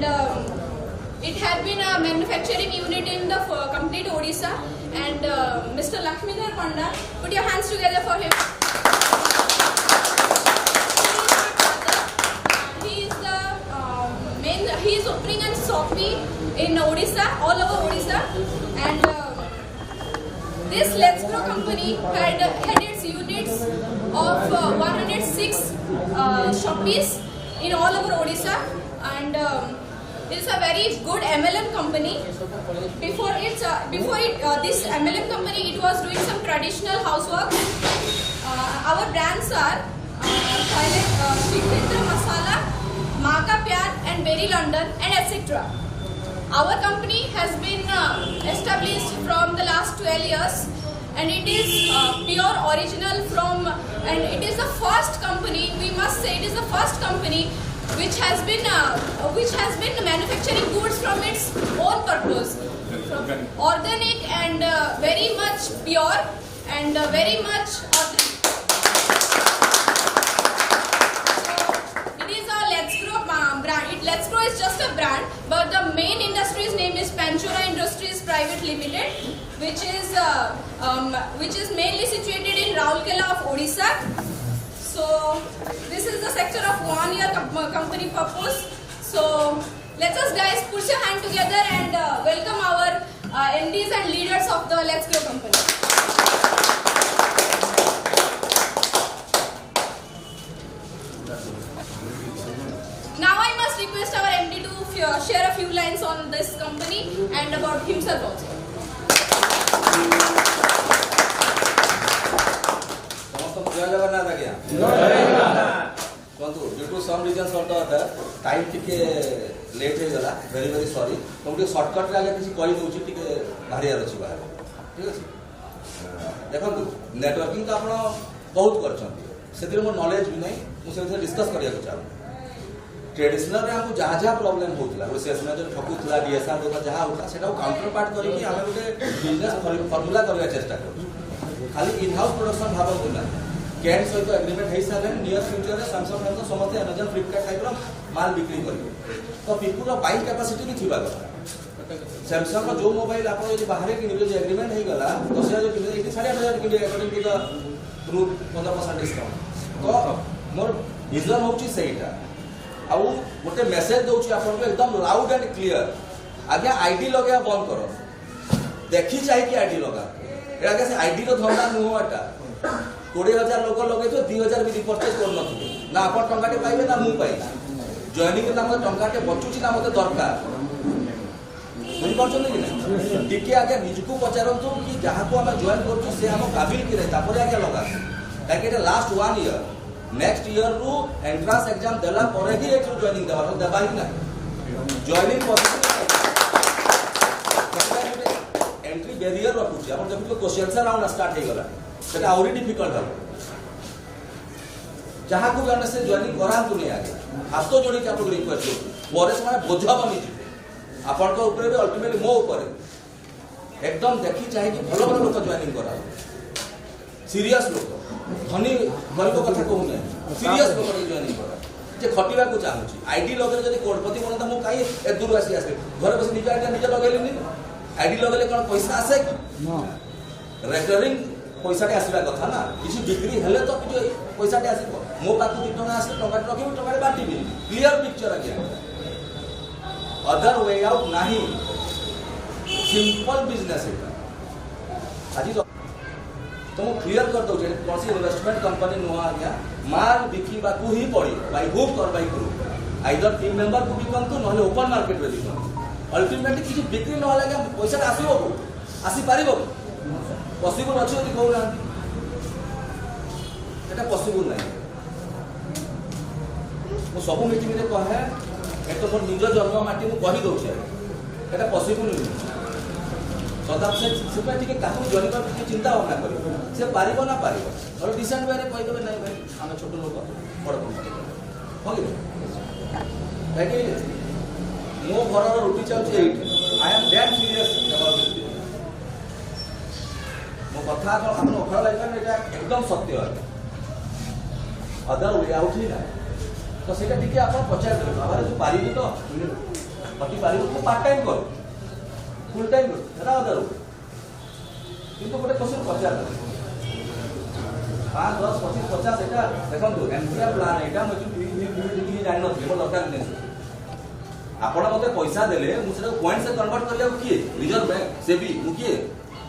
and it had been a manufacturing unit in the complete Odisha. And Mr. Lakshmidhar Panda, put your hands together for him. He is opening a Shopee in Odisha, all over Odisha, and this Let's Grow company had its units of 106 Shopees in all over Odisha, and it is a very good MLM company. Before this MLM company, it was doing some traditional housework. Our brands are Shikitra Masala, Maa Ka Pyar, and Berry London, and etc. Our company has been established from the last 12 years, and it is pure original and it is the first company, we must say it is the first company which has been manufacturing goods from its own purpose, organic and very much pure and very much organic. Let's Grow is just a brand, but the main industry's name is Panchura Industries Private Limited, which is mainly situated in Rourkela of Odisha. So this is the sector of 1 year company purpose. So let us guys put your hand together and welcome our MDs and leaders of the Let's Grow company. Now I must request our MD to share a few lines on this company and about himself also. Due to some reasons or the other, time late होगा, very sorry. तो shortcut लगे किसी कोई दूसरी भारी अच्छी बात है, ठीक है? देखो नेटवर्किंग का अपना बहुत कर चुके, से मोर नॉलेज भी नहीं, मुझे डिस्कस करिया को चाहूँ। ट्रेडिशनल रे हमको जहाँ प्रॉब्लम होता है, सेल्स मैनेजर ठकुला डीएसआर दोका जहाँ होता है, सेटा काउंटर पार्ट करके हमें गोटे बिजनेस फॉर्मूला करने चेष्टा करूँ। खाली इन हाउस प्रोडक्शन भाव ना कैन सहित एग्रीमेंट हो सारे नियर फ्यूचर में सैमसंग तो समस्त अमेजन फ्लिपकार्ट टाइप माल बिक्री करेंगे तो पीपुल बाइंग कैपेसिटी भी थी सैमसंग का जो मोबाइल आप बाहर कि एग्रीमेंट हो गला 10,000 कि 8,500 कि according to the group 15% discount तो मोर विजन होची सेटा आउ गोटे मेसेज दउची आपन एकदम लाउड एंड क्लियर आगे आईडी लगे बंद करो देखी चाहिए कि आईडी लगा एटा के आईडी रो धंदा नुहटा 20,000 लोक लगे तो 2,000 भी रिपर्चेज कर ना आप टंकाटे पाइबे ना मु पाइ जॉइनिंग ना मत टंकाटे बचुची ना मते दरकार बुझी परछन कि ना टिके आगे निजको पचारंतु कि जहां को हम जॉइन करछु से हम काबिल कि रहता पर आगे लगा like it last 1 year next year रू एंट्रेंस एग्जाम देला पर ही एक जॉइनिंग देबा तो देबा ही ना जॉइनिंग पॉसिबल एंट्री बैरियर रखुची अपन जब क्वेश्चन राउंड स्टार्ट हे गला सेटा और डिफिकल्ट है जहां को भी से जॉइनिंग करांतु नहीं आगे हाथ तो जोड़ी के आप रिक्वेस्ट पर से माने बोझा बनी जी आपन को ऊपर भी अल्टीमेटली मो ऊपर एकदम देखी चाहे कि भलो भलो लोक जॉइनिंग करा सीरियस लोक धनी गरीब कथा कहू नहीं सीरियस लोक जॉइनिंग करा जे खटिबा को चाहूची आईडी लगे जदी कोडपति बनता मु काई ए दूर आसी आसे घर बस निज आईडी निज लगेलिनी आईडी लगले कोन पैसा आसे न रेकरिंग पैसाटे आसवा कथा ना किसी बिक्री हेले तो पैसाटे आसो मो पाख 2 टका आसे टका रखी टका बांटी क्लियर पिक्चर आज्ञा अदर वे आउट नहीं सिंपल बिजनेस है आज तो मु क्लियर कर दो कौन सी इन्वेस्टमेंट कंपनी नुआ आज्ञा माल बिकिबा को ही पड़ी बाय हुक और bye group either team member को बिकंतु नहले ओपन मार्केट में बिकंतु अल्टीमेटली किसी बिक्री न होला पैसा आसीबो आसी पारिबो पॉसिबल अच्छे यदि कहूना एटा पॉसिबल नहीं मु सब मीटिंग रे कहे एक तो मोर निज जन्म माटी मु कहि दउछे एटा पॉसिबल नहीं सदा से ठीक काहू जॉइन कर के चिंता भावना करी से पारिबो ना पारिबो और डिसेंट वे रे कहि देबे नहीं भाई हम छोट लोग बड़ कंपनी हो गए है मो घर रोटी चाउची I am damn serious about this मो कथा तो हम ओखरा लाइफ में एकदम सत्य है अदर वे आउट ही ना तो सेटा ठीक है आप पचार देबे बाबा जो पारिबो तो खटी पार पार्ट टाइम कर फुल टाइम कर किंतु गोटे क्वेश्चन पचार 5 10 25 50 एटा देखो एमसीआ प्लान एटा मुझे जान नथि मो दरकार नहीं आपण मते पैसा देले मुझे पॉइंट से कन्वर्ट कर लिया किए रिजर्व बैंक से भी मुकिए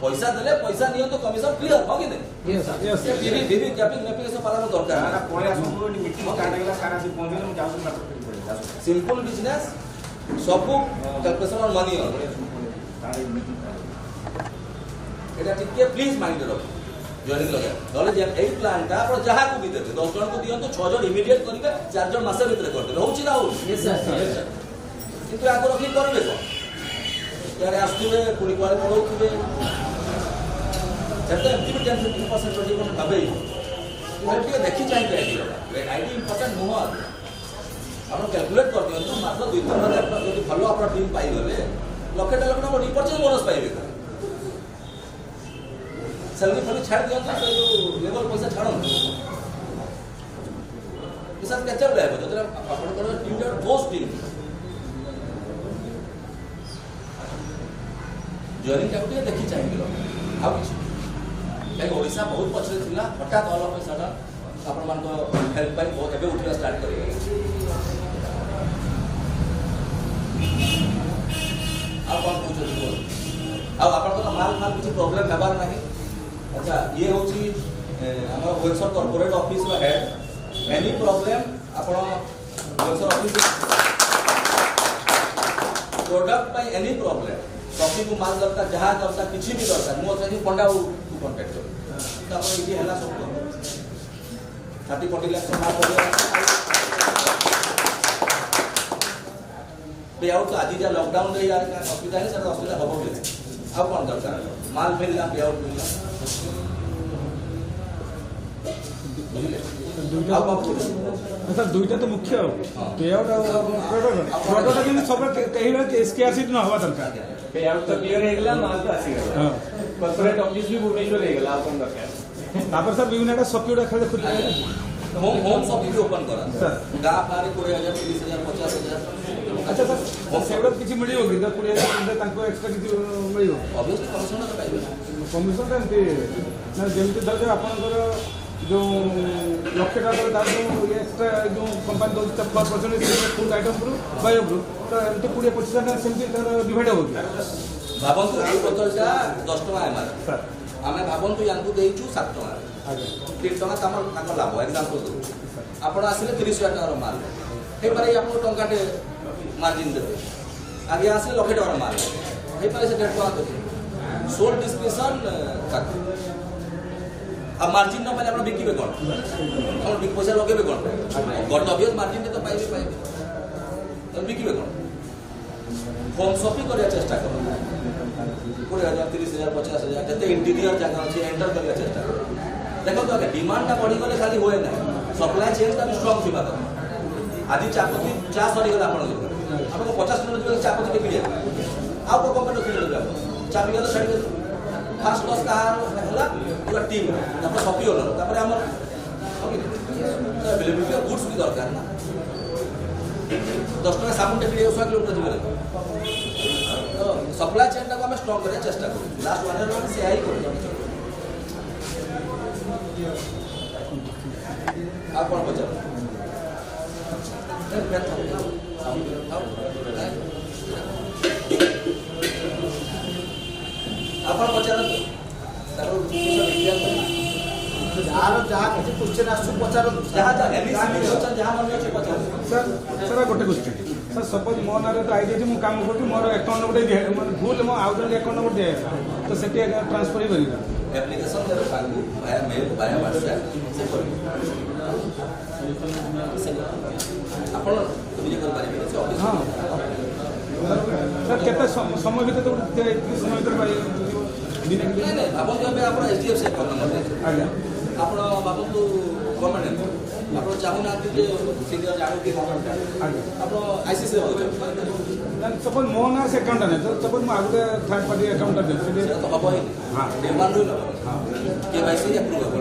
पैसा देले पैसा नियो तो कमीशन क्लियर हो कि नहीं यस सर बीबी बीबी कैपिंग एप्लीकेशन पाला दरकार सिंपल बिजनेस सब कैलकुलेशन ऑन मनी एटा ठीक प्लीज माइंड रख जॉइनिंग लगे नले जे एई प्लान ता पर जहा को भी देते 10 जन को दियंतो 6 जन इमीडिएट करिवे 4 जन मासे भीतर कर देबे होची ना हो यस सर किंतु आगो रखी करबे को यार आसुवे पुणी कुआरे पड़ोउथिबे जब एमती भी 10-15% 20% भाबे ये देखि चाहिए आईडी इंपोर्टेंट नुह आप कैलकुलेट कर दियंतु मात्र 2-3 हजार जदि भलो आपन टीम पाई गले लक्षे लक्ष टका रिपर्चेज बोनस पाइबे सैलरी फैलरी छाड़ दियंतु से जो लेवल पैसा छाड़ो किसान कैचअप रहबो जतरा आपन कर टीम डर बोस टीम जॉइनिंग कैपिटल देखि चाहिए आ किछ कहीं ओडिशा बहुत पछरे थिला हठात ऑल ऑफ सडन आपण मान तो हेल्प पाई बहुत एबे उठिया स्टार्ट करी आप पूछ आपण को माल किसी प्रॉब्लम हेबार नहीं अच्छा ये होची हमर वेलसर कॉर्पोरेट ऑफिस रो हेड एनी प्रॉब्लम आपण वेलसर ऑफिस प्रोडक्ट बाय एनी प्रॉब्लम कॉफी को माल दरकार जहां दरकार किसी भी दरकार मो से पंडा कांटेक्ट कर तापर इति हला सब 30-40 लाख माल हो गया पे आउट आज जा लॉकडाउन रे यार असुविधा है सर असुविधा हो गई अब कौन दरकार माल मिलला पे आउट मिलला सर दुईटा तो मुख्य पे आउट और प्रोडक्ट के सब कहीं बार स्कैरसिटी न होवा दरकार पे आउट तो क्लियर हो गेला माल तो आसी गेला हां कॉर्पोरेट ऑफिस भी भुवनेश्वर हो गेला अपन दरकार तापर सर विभिन्न सॉफ्टवेयर खाली खुद होम शॉप भी ओपन करा सर गा पारे 20000 30000 50000 अच्छा सर सेवडा किछि मिलियो कि 20000 तांको एक्स्ट्रा किछि मिलियो ऑब्वियसली कमिशन तो पाइबे कमिशन एमती ना जेमती धर आपनकर जो लक्ष्य टाका तार जो एक्स्ट्रा जो कंपनी दो 4% food item group bio group तो एमती 20-25% सेमती तार डिवाइड हो गया भाबंतु ए बोतलटा 10 टका एमआर सर आमे भाबंतु यांकु देइछु 7 टका आगे 3 टका तमर ताको लाभ एग्जांपल दो आपण आसिले 30000 टका माल हे पारे आपन टंकाटे मार्जिन देबे आगे आसिले लक्ष टका माल हे पारे से 1.5 टका देबे सोल डिस्क्रिप्शन तक अब मार्जिन न पाले आपण बिकिबे कोन आपण बिक पैसा लगेबे कोन गट ऑब्वियस मार्जिन तो पाइबे तो बिकिबे कोन होम शॉपिंग करिया चेष्टा करो 20000 30000 50000 जते इंटीरियर जगह अछि एंटर करिया चेष्टा करो देखो तो डिमांड टा बढ़ी गले खाली होए ना सप्लाई चेन टा भी स्ट्रांग थिबा तो आदि चापती चा सरी गला आपण आपको 50 किलो जो चापती के पिडिया आ को कंपनी किलो ले चापी गला छाडी फास्ट लॉस का हला पूरा टीम तापर सपी ओनर तापर हमर अवेलेबिलिटी ऑफ गुड्स भी दरकार ना 10 टका साबुन टे पिडिया 100 किलोमीटर जीवे तो सप्लाई चेन टा को हम स्ट्रांग करे चेष्टा करू लास्ट 1 ईयर से आई करू आप कौन बचा आप बचा जहाँ किसी क्वेश्चन आसु पचार जहाँ जहाँ मन अच्छे पचा सर सर गोटे क्वेश्चन सर सपोज मो ना तो आई मु काम करूँ मोर अकाउंट नंबर भूल मो आउ जन अकाउंट नंबर दिए तो से ट्रांसफर ही करेगा एप्लीकेशन दे पांगु भाया मेल भाया व्हाट्सएप से कर आपण तुम कर पारिबे से ऑफिस हां सर केते समय भीतर तो समय भीतर भाई दिन नहीं आपण जो आपण एचडीएफसी अकाउंट नंबर दे आज्ञा आपण बाबू तो गवर्नमेंट आपण चाहू ना कि सीनियर जानो कि आज्ञा आपण आईसीसी हो सपोज मो ना से अकाउंट नहीं तो सपोज मु आगे थर्ड पार्टी अकाउंट दे तो हबो ही हां डिमांड हो हां केवाईसी अप्रूव हो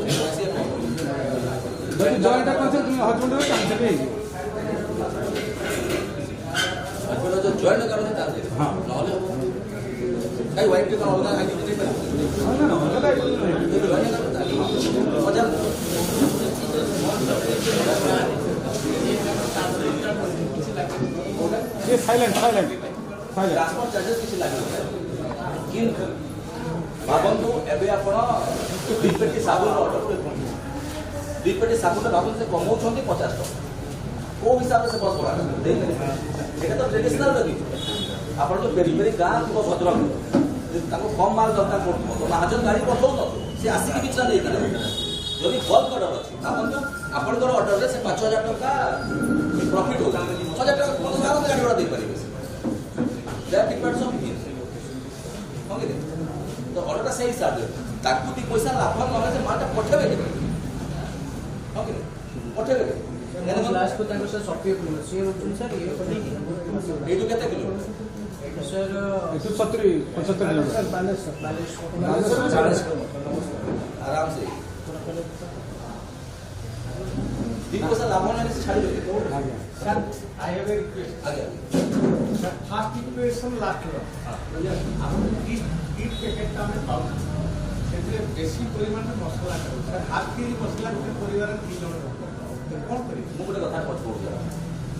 केवाईसी जॉइंट अकाउंट से तुम हस्बैंड काम से ଜଏଣ୍ଟ ଆକାଉଣ୍ଟ ତାହେଲେ ହଁ। ନହେଲେ କାଇଁ ୱାଇଫ୍ କ'ଣ ଅଲଗା ଆଇଡି ଦେଇପାରିବ ये silent silent silent transport charges किसी लागू କିନ୍ତୁ ଭାବନ୍ତୁ ଏବେ ଆପଣ 2 ପେଟି ସାବୁନ ଅର୍ଡର କରୁଛନ୍ତି 2 ପେଟି ସାବୁନ ଭାବନ୍ତୁ ସେ କମାଉଛନ୍ତି 50 ଟଙ୍କା କୋଉ ହିସାବରେ ସେ ବସ୍ ଭଡ଼ା ଦେଇପାରିବେ ଏଇଟା ତ ଟ୍ରେଡିସନାଲ ଲାଗିଛି ଆପଣ ତ ପେରି ପେରି ଗାଁ ଥିବ ଭଦ୍ରକ ତାଙ୍କୁ କମ୍ ମାଲ ଦରକାର ପଡ଼ୁଥିବ ତ ମହାଜନ ଗାଡ଼ି ପଠାଉନଥିବ ସେ ଆସିକି ବିଚରା ଦେଇପାରିବେ ଯଦି ବଲ୍କ ଅର୍ଡର ଅଛି ଭାବନ୍ତୁ ଆପଣଙ୍କର ଅର୍ଡରରେ ସେ 5,000 ଟଙ୍କା ପ୍ରଫିଟ୍ ହେଉଛି 6,000 ଟଙ୍କା ଗାଡ଼ି ଭଡ଼ା ଦେଇପାରିବେ ଦ୍ୟାଟ୍ ଡିପେଣ୍ଡସ୍ ଅନ୍ ହିମ୍ ହଁ କି ତ ଅର୍ଡରଟା ସେଇ ହିସାବରେ ତାକୁ ଦୁଇ ପଇସା ଲାଭ ନହେଲେ ସେ ମାଲଟା ପଠେଇବେ କେବେ ହଁ କି ପଠେଇବେ ଲାଷ୍ଟ को ताको सर सॉफ्टवेयर प्रोग्राम से होचुन सर ये ଏଇଠୁ କେତେ କିଲୋମିଟର सर 170 75 किलोमीटर सर 40 आराम से ଦୁଇ ପଇସା ଲାଭ ନହେଲେ ସେ ଛାଡ଼ିବେ sir I have a request ଆଜ୍ଞା सर फास्ट इक्वेशन लास्ट रो आपण किट पैकेट ता में पाउ सेतरे बेसी परिमाण में मसला करू सर हाफ केजी मसला के परिवार 3 जण लोक कोन करी ମୁଁ ଗୋଟେ କଥା ପଚାରୁଛି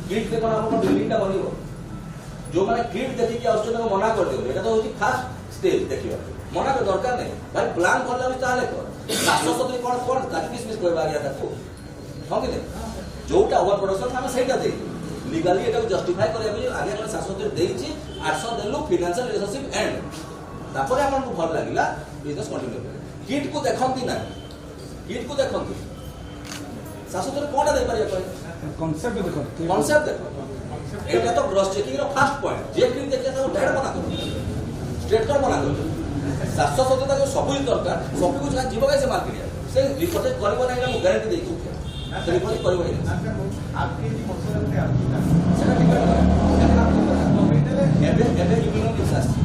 କିଟ୍ କ'ଣ ଆପଣଙ୍କ ବିଲ୍ଡିଂଟା ବନିବ ଯେଉଁମାନେ କିଟ୍ ଦେଖିକି ଆସୁଛନ୍ତି ତାଙ୍କୁ ମନା କରିଦିଅନ୍ତୁ ଏଇଟା ତ ହେଉଛି ଫାଷ୍ଟ ଷ୍ଟେଜ୍ ଦେଖିବା ମନା କରି ଦରକାର ନାହିଁ ଭାଇ ପ୍ଲାନ୍ କଲା ବି ତାହେଲେ କର 770 କ'ଣ କ'ଣ କାଟି କିସମିସ୍ କହିବା ଆଜ୍ଞା ତାକୁ ହଁ କି ନାହିଁ ଯୋଉଟା ଓଭର ପ୍ରଡକ୍ସନ୍ ଆମେ ସେଇଟା ଦେଇଛୁ লিগালি এটাকে জস্টিফাই করে আগে আমরা 770 ଦେଇଛି 800 ଦେଲୁ ଫିନାନ୍ସିଆଲ ରିଲେସନସିପ୍ ଏଣ୍ଡ ତାପରେ ଆପଣଙ୍କୁ ଭଲ ଲାଗିଲା ବିଜନେସ୍ କଣ୍ଟିନ୍ୟୁ କରିବେ କିଟ୍କୁ ଦେଖନ୍ତି ନା କିଟ୍କୁ ଦେଖନ୍ତି 770 କ'ଣଟା ଦେଇପାରିବେ କହିଲେ कॉन्सेप्ट देखो କନସେପ୍ଟ ଦେଖ ଏଇଟା ତ ଗ୍ରସ୍ ଚେକିଂର ଫାଷ୍ଟ ପଏଣ୍ଟ ଯେ କିଟ୍ ଦେଖିବା ତାକୁ ଡାଇରେକ୍ଟ ମନା କରୁ ଷ୍ଟ୍ରେଟ୍ କଟ୍ ମନା କରୁ 770 ତାକୁ ସବୁ ଦରକାର ସବୁ କିଛି ଯିବ କାଇଁ ସେ ମାର୍କେଟ ସେ ରିପୋର୍ଟ କରିବ ନାହିଁ ମୁଁ ଗ୍ୟାରେଣ୍ଟି ଦେଇଛି ସେ ରିପୋର୍ଟ କରିବ ନାହିଁ हाफ केजी मसला के आती সেটা ডিপেন্ড করে ଏବେ ଇମ୍ୟୁନୋଟିକ୍ସ ଆସିଛି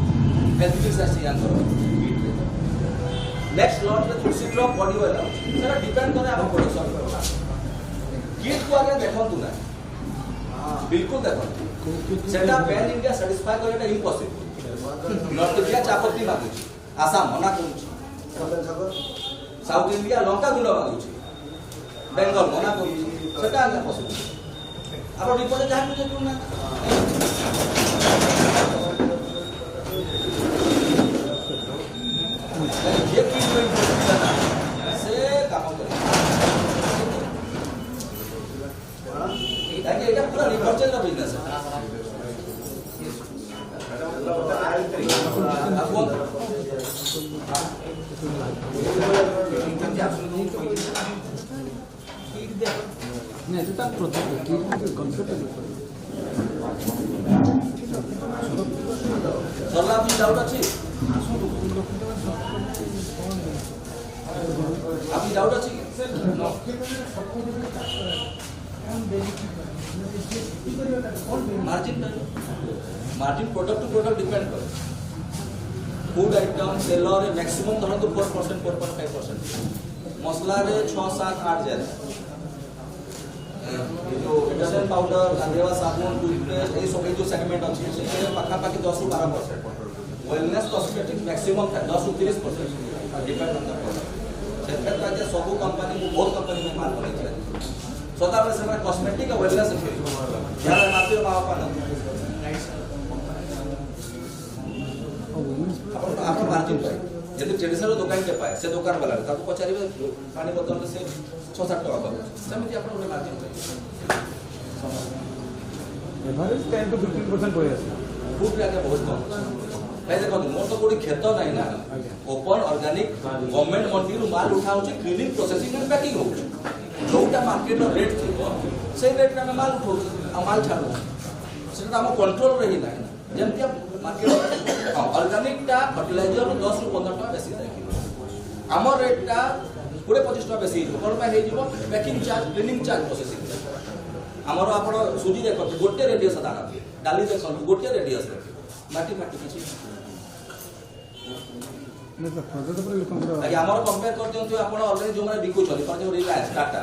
ହେଲ୍ଥଟିକ୍ସ ଆସିଛି ୟାଙ୍କର ନେକ୍ସଟ ଲଟ୍ରେ ତୁଳସୀ ଡ୍ରପ୍ ବଢ଼ିଗଲା ସେଟା ଡିପେଣ୍ଡ କରେ ଆମ ପ୍ରଡକ୍ସନ୍ କିଟ୍କୁ ଆଗେ ଦେଖନ୍ତୁ ନା ବିଲକୁଲ ଦେଖନ୍ତୁ ସେଟା ପ୍ୟାନ୍ ଇଣ୍ଡିଆ ସାଟିସ୍ଫାଏ କରିବାଟା ଇମ୍ପସିବଲ୍ ନର୍ଥ ଇଣ୍ଡିଆ ଚାପତି ମାଗୁଛି ଆସାମ ମନା କରୁଛି ସାଉଥ ଇଣ୍ଡିଆ ଲଙ୍କା ଗୁଣ୍ଡ ମାଗୁଛି ବେଙ୍ଗଲ ମନା କରୁଛି ସେଟା ଆଜ୍ଞା ପସିବଲ୍ ଆପଣ ରିପୋର୍ଟ ଯାହା ବୁଝେଇଛୁ ନା ये की से काम करे ताकि এটা পুরো রিপোর্টের বিজনেস नहीं तो तक प्रोजेक्ट की कॉन्सेप्ट सरला भी डाउट अछि আপনি ডাউট আছে কি margin product to product depend করে ফুড আইটম তেলরে ম্যাক্সিমাম ধরন্তু 4% 4.5% মশলারে 6 7 8 যায় जो डिटर्जेंट पाउडर गांधेवा साबुन टूथपेस्ट ये सब जो सेगमेंट अच्छी है पाखा पाखी 10 से 12% वेलनेस कॉस्मेटिक मैक्सिमम था 10 से 30% depend on the product sector का जो सब कंपनी को बहुत कंपनी में माल बने छे सदा में से कॉस्मेटिक और वेलनेस है यार मात्र मावा पाना आपन मार्जिन पाए यदि ट्रेडिशनल दुकान के पाए से दुकान वाला ताको पचारिबे पानी बोतल से 6-7 टका पाबो सेमिति आपन ओने मार्जिन पाए एवरेज 10 to 15% होय আছে फूड रे बहुत कम भाई देखो मोर तो कोडी खेत नाही ना ओपन ऑर्गेनिक गवर्नमेंट मंडी रु माल उठा होची क्लीनिंग प्रोसेसिंग एंड पैकिंग होची जोटा मार्केट रेट थिबो से रेट में माल उठो आ माल छाडो सेटा हम कंट्रोल रही ना जेमति मार्केट ऑर्गेनिक टा फर्टिलाइजर 10 रु 15 टका बेसी थाई हमर रेट टा 20-25 टका बेसी कोन पे हे जीवो packing charge cleaning charge processing हमर आपण सुजी देखो गोटे रेडियस दाना डाली देखो गोटे रेडियस माटी माटी किछि नहीं तो प्रोजेक्ट पर लोकन आगे हमर कंपेयर कर दियंतु आपण ऑलरेडी जो माने बिकु चली पर जो रिलायंस टाटा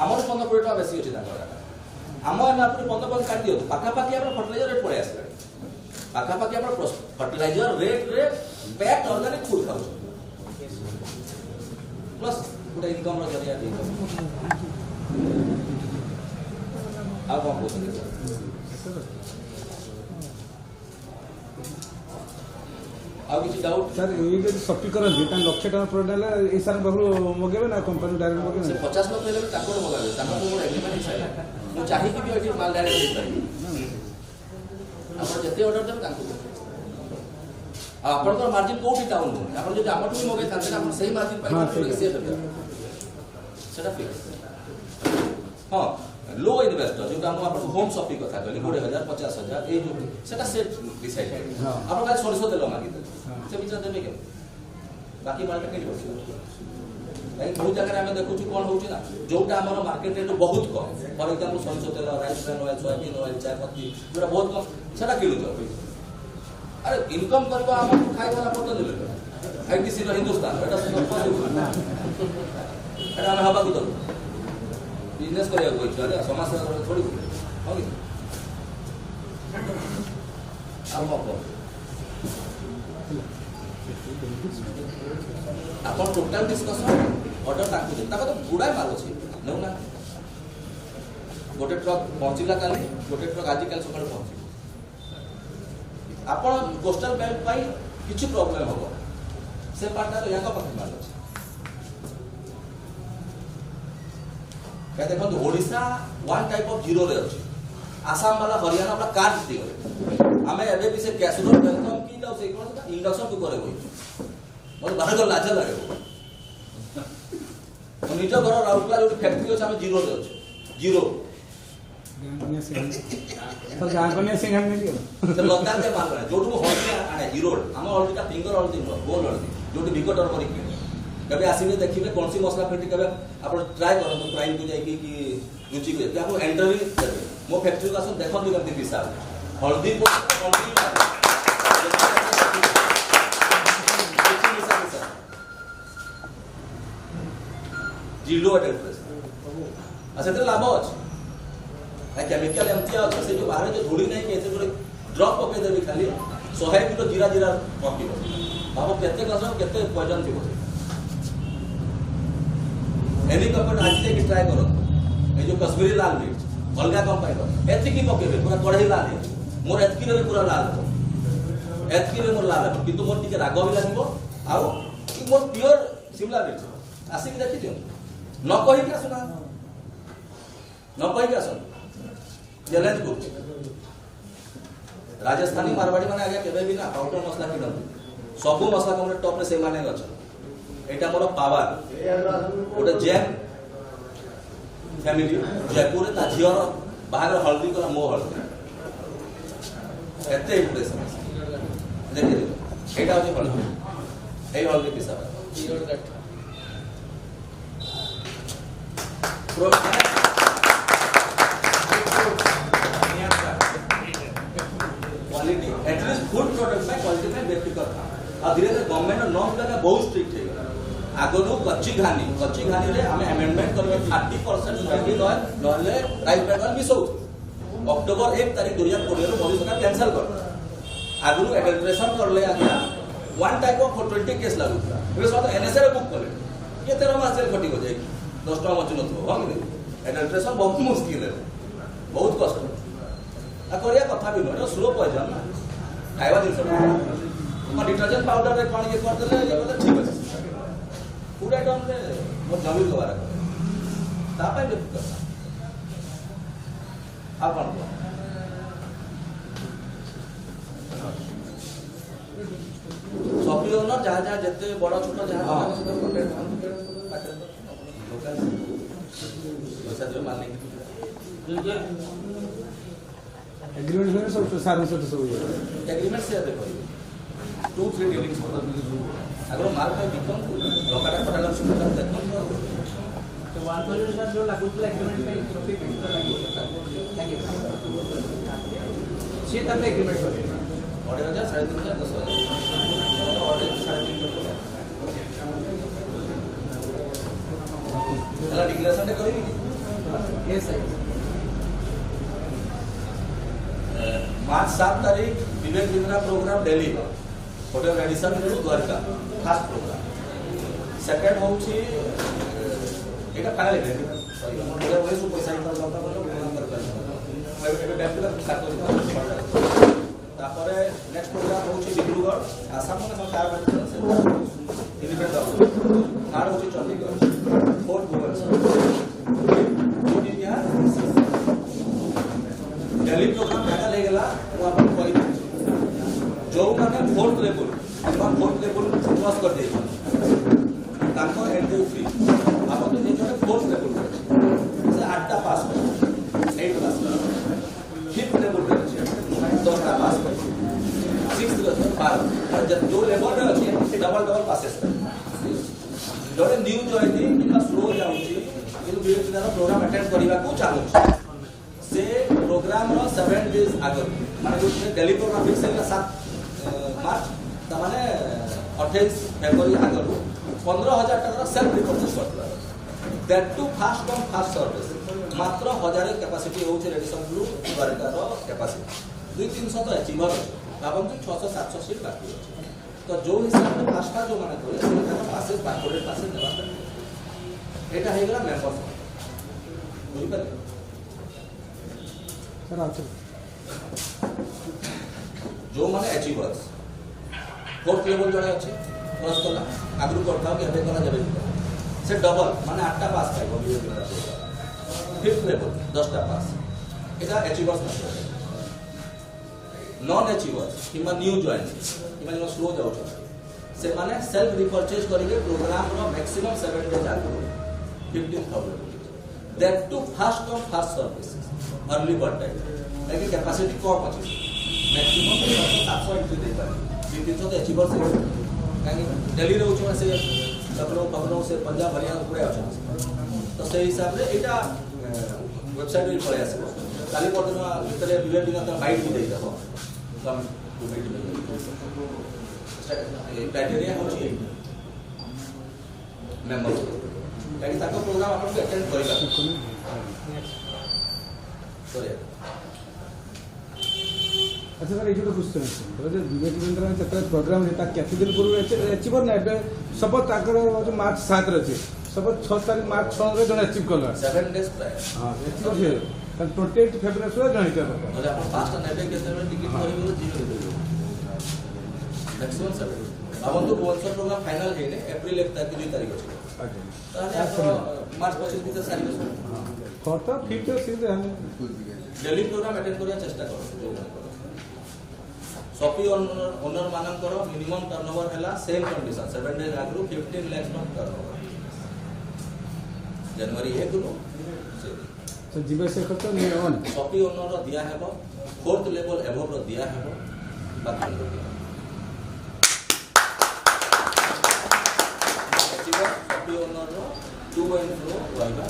हमर 15 टका बेसी अछि दाना हम एना पूरी 15% काट दियो पाखा पाखी हमर फर्टिलाइजर रेट पड़े आसला पाखापाखि आप फर्टिलाइजर रेट रे पैक्ड ऑर्गेनिक फूड खाऊ प्लस गोटे इनकम जरिया आ कौन बोलते आउ किसी डाउट सर ये जो सप्टी करନ୍ତି ता लक्ष टका प्रोडक्ट ए सर बहू मगेबे ना कंपनी डायरेक्ट मगेबे से 50 लाख पहले ताको मगावे ताको मोर एग्रीमेंट हिसाब मु चाहि कि भी एठी माल डायरेक्ट दे पारि आपण जते ऑर्डर देबे ताको आपण को मार्जिन कोठी डाउन हो आपण जो हमटु भी मगे थाते आपण सही मार्जिन पाइ से सेटा फिक्स हां लो इन्वेस्टर जो हम अपन होम शॉपिंग कथा कहली 20,000 50,000 ए जो सेटा सेट डिसाइड आपण का सरसो तेल मागी दे से विचार देबे के बाकी मार्केट के बसी भाई बहुत जगह हमें देखु कोन होउची ना जोटा हमर मार्केट रेट बहुत कम फॉर एग्जांपल सरसो तेल rice bran oil soybean oil चाय पत्ती जोटा बहुत कम सेटा किलो जो अरे इनकम करबा हम खाइ वाला पत्ता देले आईटीसी रो हिंदुस्तान एटा सब एटा हम हबा को बिजनेस करिया कोई चले समाज सेवा करे थोड़ी हो कि हम को अपन टोटल डिस्कशन ऑर्डर ताकू दे ताको तो गुडाय माल अछि न ना गोटे ट्रक पहुंचिला काली गोटे ट्रक आज काल सकाळ पहुंची अपन कोस्टल बेल्ट पाई किछि प्रॉब्लम हो से पार्टनर या का पक्ष माल अछि क्या देखो Odisha one type of zero रे अछि आसाम वाला हरियाणा वाला कार्ड दी गले हमें एबे भी से कैश रो वेलकम की जाऊ से कोन इंडक्शन को करे होई मोर बाहर को लाज लागे तो निज घर राउरकेला जो फैक्ट्री अछि हमें जीरो रे अछि जीरो सर गांकने सिंह हम नहीं से लता के माल रहा जोटू हल्दी आने जीरो हम हल्दी का फिंगर हल्दी नो गोल हल्दी जोटू विकटर करी कबे आसीबे देखिबे कोन सी मसला फेंटी कबे आपण ट्राई करन प्राइम को जाई कि रुचि को आप एंटरव्यू देबे मो फैक्ट्री का सब देखन दि करती हिसाब हल्दी को हल्दी जीरो एड्रेस अच्छा तो लाभ अछि आ केमिकल एमती आ से जो बाहर जो धूली नहीं के से ड्रॉप पके देबी खाली 100 किलो जीरा जीरा पकिबो बाबू केते कसम केते पॉइजन थिबो हेलीकॉप्टर आज के ट्राई करो ए जो कश्मीरी लाल मिर्च अलगा कंपनी को एथि की पकेबे पूरा कढ़ई लाल है मोर एथि रे पूरा लाल है एथि रे मोर लाल है किंतु मोर टिके राग भी लागबो आ कि मोर प्योर शिमला मिर्च आसी कि देखि दियो न कहि के सुना न कहि के सुन चैलेंज को राजस्थानी मारवाड़ी माने आगे केबे भी ना पाउडर मसला कि न सब मसला कम टॉप रे से माने गछ एटा मोर पावर ओटा जैम फैमिली जयपुर ता झियर बाहर हल्दी कला मो हल्दी एते इंप्रेशन देखि एटा होय हल्दी ए हल्दी पिसा क्वालिटी एटलीस्ट फूड प्रोडक्ट में क्वालिटी में व्यक्तिगत था और धीरे धीरे गवर्नमेंट नॉर्म लगा बहुत स्ट्रिक्ट है आगनु कच्ची घानी रे हमें अमेंडमेंट करबे 30% सोयाबीन ऑयल नले राइस ब्रांड ऑयल मिसौ अक्टोबर 1 तारीख 2020 रो मोदी सरकार कैंसिल कर आगनु एडल्ट्रेशन करले आज्ञा वन टाइप ऑफ 20 केस लागु फिर साथ एनएसए रे बुक करले ये 13 मास जेल खटी हो जाए 10 टका मच नथो हो कि एडल्ट्रेशन बहुत मुश्किल है बहुत कष्ट आ करिया कथा भी न स्लो पॉइजन ना खाइबा दिन सब डिटर्जेंट पाउडर रे कोन ये कर देले ये बोले ठीक है पूरा टन रे मो जमीन दोबारा कर तापै भी करता आपन को सभी ओनर जहाँ जहाँ जते बड़ा छोटा जहाँ पैसा जो मान लेंगे एग्रीमेंट में सब सारा सब एग्रीमेंट से देखो 2-3 डीलिंग्स होता अगर माल का बिकम लोकाटा पटाला सुविधा देखो तो 1,000 सर जो लागू तो एग्रीमेंट में प्रॉफिट लगी से तब एग्रीमेंट करे 2,500 3,500 10,000 ऑर्डर 3,500 अला डिक्लेरेशन दे करी यस सर मार्च 7 तारीख Vivek Bindra program Delhi hotel Radisson Dwarka first program second होची एटा फाइनल इवेंट सॉरी मुझे वही सब पैसा इनका जाता बोलो मैं एबे बैक टू सात तापरे नेक्स्ट प्रोग्राम होची डिब्रुगढ़ आसाम में सब 4 बजे से इवेंट दाव थर्ड होची चंडीगढ़ फोर्थ भुवनेश्वर जोनी बिहार दिल्ली प्रोग्राम फाइनल हे गेला वो अपन कहि जो माने फोर्थ लेवल क्रॉस कर दे ताको एंट्री फ्री आप तो जे फोर्थ लेवल से 8टा पास 8 पास फिफ्थ लेवल रे छै 10टा पास 6th लेवल पार और जब दो लेवल रे अछि डबल पासेस जोड़े न्यू जॉइनिंग किंबा स्लो जाउची किंतु विवेक प्रोग्राम अटेंड करबा को चाहू से प्रोग्राम रो 7 डेज आगे माने जो दिल्ली प्रोग्राम फिक्स है 7 मार्च तमाने 28 फरवरी आगे 15,000 टका सेल्फ रिपर्चेस करतला that to fast come fast service मात्र 1000 कैपेसिटी होचे रेडिसन ब्लू द्वारका रो कैपेसिटी 200-300 तो अचीवर बाबन 600-700 सीट बाकी है तो जो हिसाब से फास्ट जो माने करे से पासेस बाकोडेड पासेस देबा एटा हे गेला मेंबर बुझि पाले सर आछे जो माने अचीवर्स फोर्थ लेवल जोड़े अच्छे क्रॉस कला आगु करता कि हेबे कला जबे से डबल माने 8टा पास पाइबो फिफ्थ लेवल 10टा पास एटा अचीवर्स ना नॉन अचीवर्स किमा न्यू जॉइनिंग किमा जो स्लो जाउ से माने सेल्फ रिपर्चेज करिके प्रोग्राम रो मैक्सिमम 7 डेज आगु 15,000 that to fast come first services early bird time like capacity कम अछि मैक्सिमम 700 एंट्री दे पारे 300 अचीवर्स काहे दिल्ली रे उचो से लखनऊ से पंजाब हरियाणा पूरे अछि तो से हिसाब रे एटा वेबसाइट रे पळे आसे काली पडना भितरे विवेक बिना बाइट भी दे दबो कम क्राइटेरिया होची मेंबर काहे ताको प्रोग्राम आपण के अटेंड करिला सॉरी अच्छा सर ये तो क्वेश्चन है जो विवेक बिंद्रा जब प्रोग्राम है ता केते दिन पूर्व अचीवर ना एबे सब ताकर जो मार्च 7 रे सब 6 तारीख मार्च 6 रे जने अचीव करला 7 डेज प्राय हां अचीवर है 28 फरवरी से जने कर अरे अपन फास्ट नेबे केते में टिकट करिबो जीरो मैक्सिमम 7 अब तो वर्कशॉप प्रोग्राम फाइनल है ने अप्रैल 1 तारीख 2 तारीख अछि ताले आप मार्च 25 भीतर सारी को तो फिफ्थ सीधे हम दिल्ली प्रोग्राम अटेंड करिया चेष्टा करो शॉपी ओनर मानकर मिनिमम टर्नओवर हैला सेम कंडीशन 7 डेज आगु 15 लाख टर्नओवर जनवरी 1 रो तो जीवे से खर्च नहीं ऑन शॉपी ओनर रो दिया हेबो फोर्थ लेवल एबव रो दिया हेबो बाकी रो दिया शॉपी ओनर रो 2 वन रो रहबा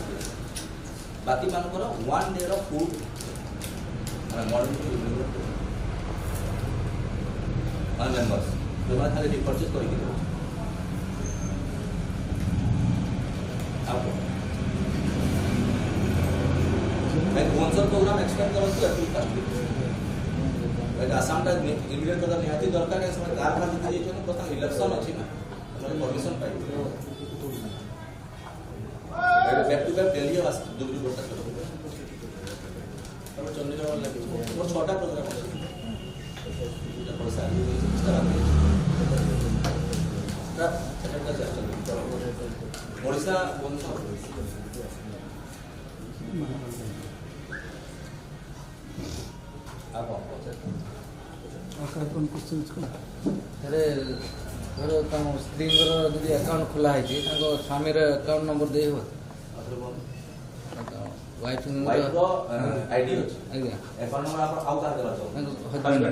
बाकी मानकर 1 डे रो फूड माने morning to evening one members जो बात खाली परचेज करेंगे आपको मैं स्पॉन्सर प्रोग्राम एक्सपेंड करो तो एप्रिल कास्ट लाइक आसाम टा इमीडिएट करता निहाती दरकार है समय कार खाली दिए जो प्रथम इलेक्शन अछि ना मतलब परमिशन पाई बैक टू बैक दिल्ली वास दुबरी कोटा करो अब चंडीगढ़ लगे और छोटा प्रोग्राम है ओडिशा अरे धर तुम स्त्री जी अकाउंट खोला है स्वामी अकाउंट नंबर दे हो वाइफ आईडी आज्ञा अकाउंट नंबर आप आउ का देबा हस्बैंड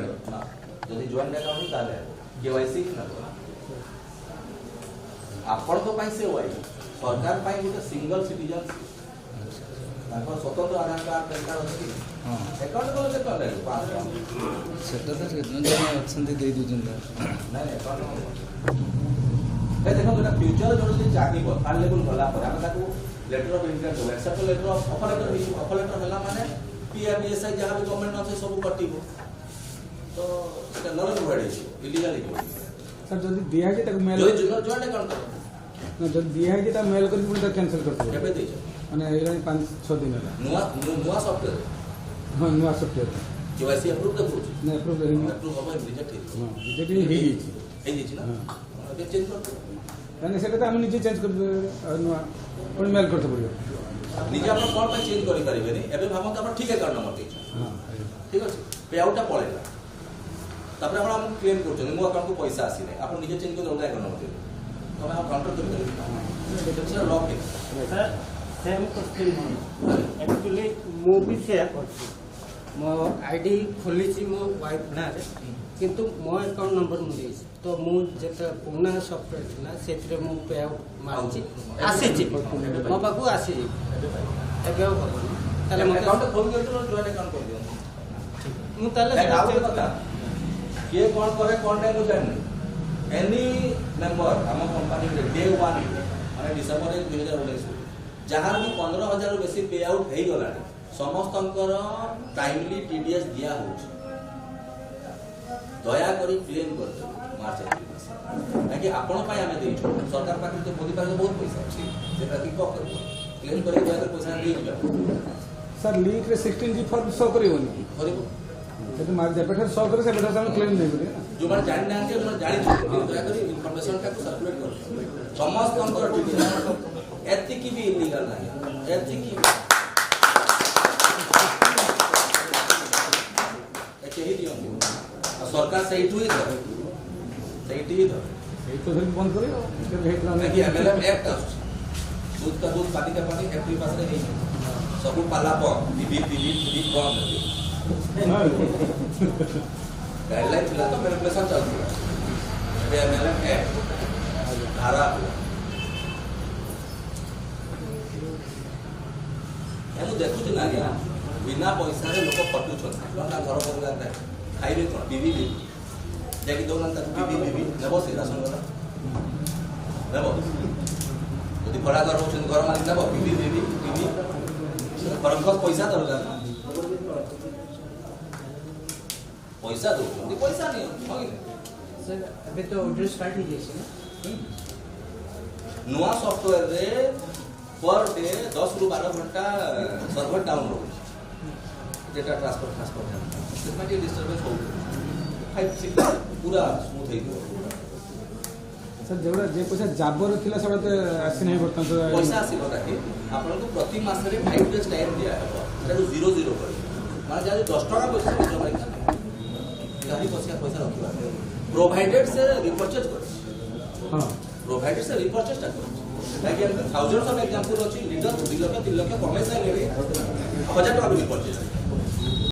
যদি জয়েন্ট अकाउंट তাহলে কেওয়াইসি না আপন তো পাইছে ওয়াই সরকার পাই গোটে সিঙ্গল সিটিজन তারপর স্বতন্ত্র আধার কার্ড প্যান কার্ড আছে हां अकाउंट কোলে কে কলে সেটা তো জনে অপশন দে দিউছন না अकाउंट ए देखो गोटा फ्यूचर যদি চাকরি কর ফার লেভেল গলা পরে আমরা তাকু लेटर ऑफ इंटेंट हो accept letter of offer letter होला माने पीएमएसआई जहां भी गवर्नमेंट আছে सब कटिबो तो সেটা নন প্রোভাইড হয়েছে ইলিগালি ସାର୍ ଯଦି ଦିଆହେଇଛି ତାକୁ ମେଲ୍ যদি জয়েন্ট আকাউন্ট ଯଦି ଦିଆହେଇଛି ତାକୁ ମେଲ୍ କରିକି ପୁଣି ତାକୁ କ୍ୟାନସଲ୍ କରିଦେବେ কেবে দিয়েছ ମାନେ ହେଇଗଲାଣି 5-6 ଦିନ ହେଲା ନୂଆ ନୂଆ ସଫ୍ଟୱେୟାର ହଁ ନୂଆ ସଫ୍ଟୱେୟାର কেওয়াইসি আপ্রুভ দেখুଛି ନା ଆପ୍ରୁଭ୍ ହେଇନି ଆପ୍ରୁଭ ହବ ରିଜେକ୍ଟ ହେଇଯିବ ହଁ ରିଜେକ୍ଟ ହେଇଯାଇଛି ହେଇଯାଇଛି ନା ଏବେ ଚେଞ୍ଜ କରିଦେବ ତାହେଲେ ସେଇଟା ତ ଆମେ ନିଜେ ଚେଞ୍ଜ କରିଦେବେ ଆଉ ନୂଆ ପୁଣି ମେଲ୍ କରିତେ ପଡ଼ିବ ନିଜେ ଆପଣ କ'ଣ ପାଇଁ ଚେଞ୍ଜ କରିପାରିବେନି ଏବେ ଭାବନ୍ତୁ ଆପଣ ଠିକ୍ ଆକାଉଣ୍ଟ ନମ୍ବର ଦେଇଛ ହଁ ଠିକ୍ ଅଛି ପେ ଆଉଟ୍ଟା ପଳେଇଲା ତାପରେ ଆପଣ ଆମକୁ କ୍ଲେମ୍ କରୁଛନ୍ତି ମୋ ଆକାଉଣ୍ଟକୁ ପଇସା ଆସିନି ଆପଣ ନିଜେ ଚେଞ୍ଜ କରି ଅଲଗା ଆକାଉଣ୍ଟ ନମ୍ବର ଦେବେ ତମେ ଆଉ କାଉଣ୍ଟର କରିପାରିବେ ସେଟା ଲକ୍ ହେଇଛି ସାର୍ ସେମ୍ କୋଶ୍ଚିନ୍ ଆକ୍ଚୁଆଲି ମୁଁ ବି ସେୟା କରିଛି ମୋ ଆଇଡି ଖୋଲିଛି ମୋ ୱାଇଫ୍ ନାଁରେ କିନ୍ତୁ ମୋ ଆକାଉଣ୍ଟ ନମ୍ବର ମୁଁ ଦେଇଛି ତ ମୁଁ ଯେତେବେଳେ ପୁରୁଣା ସଫ୍ଟୱେୟାର ଥିଲା ସେଥିରେ ମୁଁ ପେ ଆଉଟ୍ ମାରିଛି ଆସିଛି ମୋ ପାଖକୁ ଆସିଛି ଏବେ ଆଉ ହେବନି ତାହେଲେ ମୋତେ ଆକାଉଣ୍ଟ ଫୋନ୍ କରିକି ଜଏଣ୍ଟ ଆକାଉଣ୍ଟ କରିଦିଅନ୍ତୁ ମୁଁ ତାହେଲେ ଆଉ ଗୋଟେ କଥା କିଏ କ'ଣ କରେ କ'ଣ ନାହିଁ ମୁଁ ଜାଣିନି ଏନି ମେମ୍ବର ଆମ କମ୍ପାନୀରେ ଡେ 1 ମାନେ ଡିସେମ୍ବର 2019 ଯାହାର ବି 15,000ରୁ ବେଶୀ ପେ ଆଉଟ୍ ହେଇଗଲାଣି ସମସ୍ତଙ୍କର ଟାଇମଲି TDS ଦିଆ ହେଉଛି ଦୟାକରି କ୍ଲେମ୍ କରିଦେବେ ମାର୍ଚ୍ଚ ଏପ୍ରିଲ ମାସ କାହିଁକି ଆପଣ ପାଇଁ ଆମେ ଦେଇଛୁ ସରକାର ପାଖରେ ତ ମୋଦି ପାଖରେ ବହୁତ ପଇସା ଅଛି ସେଟା କି କ'ଣ କରିବ କ୍ଲେମ୍ କରିକି ଦୟାକରି ପଇସା ଦେଇଯିବେ ସାର୍ ଲିଙ୍କରେ 16G ଫର୍ମ ଶୋ କରିବନି କି କରିବ ଯଦି ଯେବେଠାରୁ ଶୋ କରେ ସେବେଠାରୁ ଆମେ କ୍ଲେମ୍ ନେଇପାରିବେ ନା ଯେଉଁମାନେ ଜାଣିନାହାନ୍ତି ଯେଉଁମାନେ ଜାଣିଛନ୍ତି ଦୟାକରି ଇନଫର୍ମେସନଟାକୁ ସର୍କୁଲେଟ୍ କରନ୍ତୁ ସମସ୍ତଙ୍କର TDS ଏତିକି ବି ଇଲିଗାଲ ନାହିଁ ଏତିକି କେହି ଦିଅନ୍ତି ଆଉ ସରକାର ସେଇଠୁ ହିଁ ଧରେ ସେଇଠି ହିଁ ଧରେ ଏଇ ତ ଧରିକି ବନ୍ଦ କରିବ କେବେ ହେଇଥିଲା କାହିଁକି MLM ଆକ୍ଟ ଆସୁଛି ଦୁଧ କା ଦୁଧ ପାନି କା ପାନି ଏପ୍ରିଲ ମାସରେ ହେଇଛି ସବୁ ପାଲା ବିବି ବନ୍ଦ ଗାଇଡଲାଇନ୍ ଥିଲା ତ ମ୍ୟାନିପୁଲେସନ ଚାଲୁଥିଲା ଏବେ MLM ଆକ୍ଟ ଧାରା ମୁଁ ଦେଖୁଛି ନା ଆଜ୍ଞା ବିନା ପଇସାରେ ଲୋକ ଖଟୁଛନ୍ତି ନା ଘର ପରିବାର ନାହିଁ ଖାଇବେ କ'ଣ ବିବି ଯାଇକି ଦେଉନାହାନ୍ତି ତାକୁ ବିବି ନେବ ସେ ରାସନ ଗଲା ନେବ ଯଦି ଭଡ଼ା ଘର ରହୁଛନ୍ତି ଘର ମାଲିକ ନେବ ବିବି ଘରଙ୍କ ପଇସା ଦରକାର ପଇସା ଦେଉଛନ୍ତି ପଇସା ନିଅନ୍ତି ସାର୍ ଏବେ ତ ଅର୍ଡର ଷ୍ଟାର୍ଟ ହେଇଯାଇଛି ନା ନୂଆ ସଫ୍ଟୱେରରେ पर डे 10 ରୁ 12 घंटा सर्वर डाउन रहुଛି डेटा ट्रांसफर ସେଥିପାଇଁ ଟିକେ ଡିଷ୍ଟର୍ବାନ୍ସ ହେଉଛି 5-6 ପୁରା ସ୍ମୁଥ ହେଇଯିବ ସାର୍ ଯୋଉଟା ଯେ ପଇସା ଜାବର ଥିଲା ସେଟା ତ ଆସିନାହିଁ ବର୍ତ୍ତମାନ ପଇସା ଆସିବ କାହିଁକି ଆପଣଙ୍କୁ ପ୍ରତି ମାସରେ 5 ଡେଜ୍ ଟାଇମ୍ ଦିଆହେବ ସେଟାକୁ 0 କରି ମାନେ ଯଦି 10 ଟଙ୍କା ପଇସା ଜମା କାହିଁ ପଇସା ରଖିବା ପ୍ରୋଭାଇଡେଡ୍ ସେ ରିପର୍ଚେଜ କରିଛି ହଁ ପ୍ରୋଭାଇଡେଡ୍ ସେ ରିପର୍ଚେଜଟା କରିଛି थाउजेंड्स ऑफ एग्जांपल अच्छी लीडर 2 लाख 3 लाख कमाई सारे 1000 टका भी परचेज